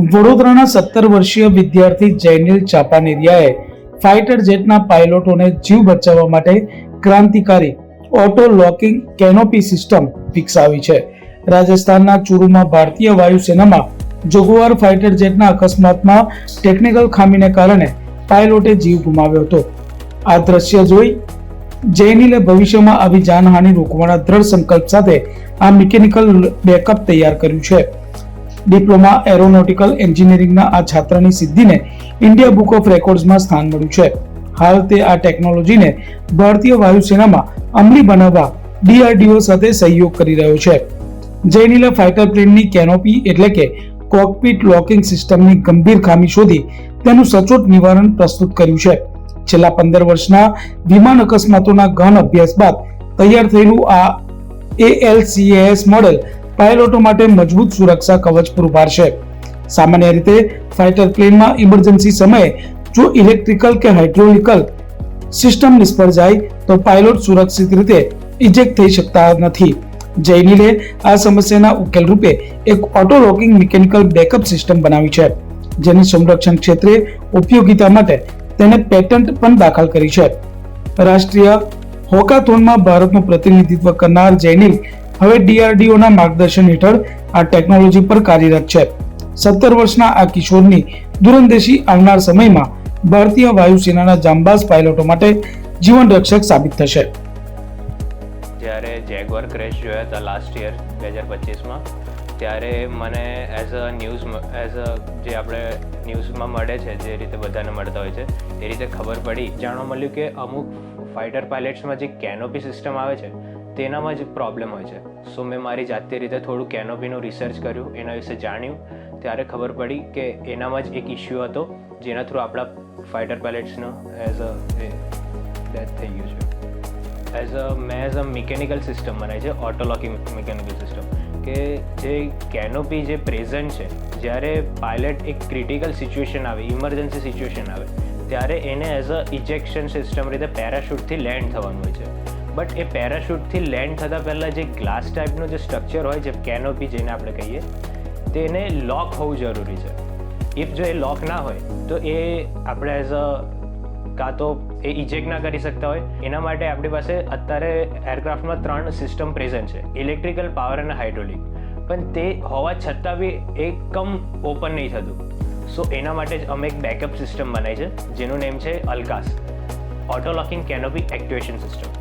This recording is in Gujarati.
વડોદરાના 17 વર્ષીય વિદ્યાર્થી જૈનિલ ચાપાનેરિયાએ ફાઇટર જેટના પાયલોટોને જીવ બચાવવા માટે ક્રાંતિકારી ઓટો લોકિંગ કેનોપી સિસ્ટમ વિકસાવી છે. રાજસ્થાનના ચૂરુમાં ભારતીય વાયુસેનામાં જગુઆર ફાઇટર જેટના અકસ્માતમાં ટેકનિકલ ખામીને કારણે પાયલોટે જીવ ગુમાવ્યો હતો. આ દ્રશ્ય જોઈ જૈનિલે ભવિષ્યમાં આવી જાનહાનિ રોકવાના દ્રઢ સંકલ્પ સાથે આ મિકેનિકલ બેકઅપ તૈયાર કર્યું છે. ડિપ્લોમા એરોનોટિકલ એન્જિનિયરિંગના આ છાત્રની સિદ્ધિને ઇન્ડિયા બુક ઓફ રેકોર્ડ્સમાં સ્થાન મળ્યું છે. હાલ તે આ ટેકનોલોજીને ભારતીય વાયુસેનામાં અમલી બનાવવા DRDO સાથે સહયોગ કરી રહ્યો છે. જૈનિલે ફાઇટર પ્લેનની કેનોપી એટલે કે કોકપિટ લોકિંગ સિસ્ટમની ગંભીર ખામી શોધી તેનું સચોટ નિવારણ પ્રસ્તુત કર્યું છે. છેલ્લા 15 વર્ષના વિમાન અકસ્માતોના ગહન અભ્યાસ બાદ તૈયાર થયેલું આ ALCAS મોડેલ પાયલોટો માટે મજબૂત સુરક્ષા કવચ પૂરું પાડશે. સામાન્ય રીતે ફાઇટર પ્લેનમાં ઇમરજન્સી સમયે જો ઇલેક્ટ્રિકલ કે હાઇડ્રોલિકલ સિસ્ટમ નિષ્ફળ જાય તો પાયલોટ સુરક્ષિત રીતે ઇજેક્ટ થઈ શકતા નથી. જૈનિલે આ સમસ્યાના ઉકેલ રૂપે એક auto locking mechanical backup system બનાવી છે, જેની સંરક્ષણ ક્ષેત્રે ઉપયોગિતા માટે તેને પેટન્ટ પણ દાખલ કરી છે. રાષ્ટ્રીય હોકાથોનમાં ભારતનું પ્રતિનિધિત્વ કરનાર જૈનિલ હવે DRDOના માર્ગદર્શન હેઠળ આ ટેકનોલોજી પર કાર્યરત છે. 17 વર્ષના આ કિશોરની દૂરંદેશી આવનાર સમયમાં ભારતીય વાયુસેનાના જાંબાઝ પાયલોટો માટે જીવન રક્ષક સાબિત થશે. જ્યારે જેગુઆર ક્રેશ જોયા હતા લાસ્ટ યર 2025માં, ત્યારે મને એઝ અ જે આપણે ન્યૂઝમાં મળે છે, જે રીતે બધાને મળતા હોય છે એ રીતે ખબર પડી, જાણવા મળ્યું કે અમુક ફાઇટર પાયલટ્સમાં જે કેનોપી સિસ્ટમ આવે છે તેનામાં જ પ્રોબ્લેમ હોય છે. સો મેં મારી જાતે રીતે થોડું કેનોપીનું રિસર્ચ કર્યું, એના વિશે જાણ્યું, ત્યારે ખબર પડી કે એનામાં જ એક ઇસ્યુ હતો જેના થ્રુ આપણા ફાઇટર પાયલટ્સનો ડેથ થઈ ગયું છે. મેં એઝ અ મિકેનિકલ સિસ્ટમ બનાવી છે, ઓટો લોકિંગ મિકેનિકલ સિસ્ટમ, કે જે કેનોપી જે પ્રેઝન્ટ છે, જ્યારે પાયલટ એક ક્રિટિકલ સિચ્યુએશન આવે, ઇમરજન્સી સિચ્યુએશન આવે, ત્યારે એને એઝ અ ઇજેક્શન સિસ્ટમ રીતે પેરાશૂટથી લેન્ડ થવાનું હોય છે. બટ એ પેરાશૂટથી લેન્ડ થતાં પહેલાં જે ગ્લાસ ટાઈપનું જે સ્ટ્રક્ચર હોય છે, કેનોપી જેને આપણે કહીએ, તેને લોક હોવું જરૂરી છે. ઇફ જો એ લોક ના હોય તો એ આપણે એઝ અ કાં તો એ ઇજેક્ટ ના કરી શકતા હોય. એના માટે આપણી પાસે અત્યારે એરક્રાફ્ટમાં 3 સિસ્ટમ પ્રેઝન્ટ છે, ઇલેક્ટ્રિકલ, પાવર અને હાઇડ્રોલિક. પણ તે હોવા છતાં બી એકમ ઓપન નહીં થતું. સો એના માટે જ અમે એક બેકઅપ સિસ્ટમ બનાવી છે, જેનું નેમ છે અલ્કાસ, auto locking canopy activation system.